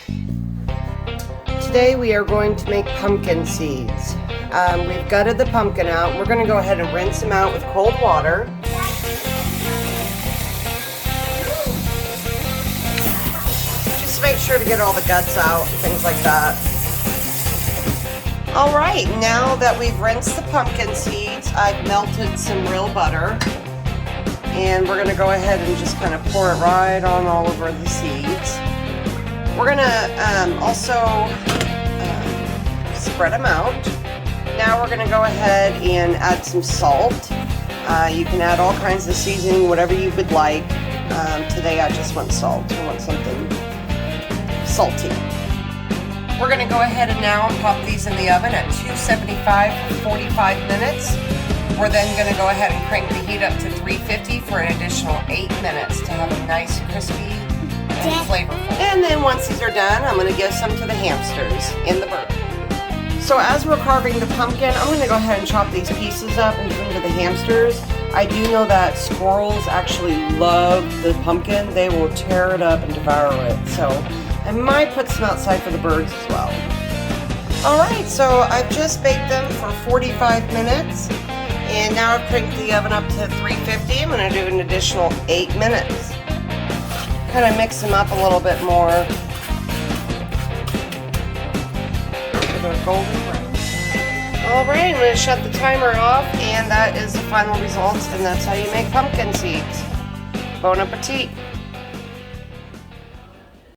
Today we are going to make pumpkin seeds. We've gutted the pumpkin out. We're going to go ahead and rinse them out with cold water. Just make sure to get all the guts out and things like that. Alright, now that we've rinsed the pumpkin seeds, I've melted some real butter. And we're going to go ahead and just kind of pour it right on all over the seeds. We're going to also spread them out. Now we're going to go ahead and add some salt. You can add all kinds of seasoning, whatever you would like. Today I just want salt. I want something salty. We're going to go ahead and now pop these in the oven at 275 for 45 minutes. We're then going to go ahead and crank the heat up to 350 for an additional 8 minutes to have a nice crispy and flavorful. And then once these are done, I'm going to give some to the hamsters in the bird. So as we're carving the pumpkin, I'm going to go ahead and chop these pieces up and give them to the hamsters. I do know that squirrels actually love the pumpkin. They will tear it up and devour it. So I might put some outside for the birds as well. Alright, so I've just baked them for 45 minutes. And now I've cranked the oven up to 350. I'm going to do an additional 8 minutes. Kind of mix them up a little bit more. So they're golden brown. Alright, I'm going to shut the timer off, and that is the final result, and that's how you make pumpkin seeds. Bon appetit!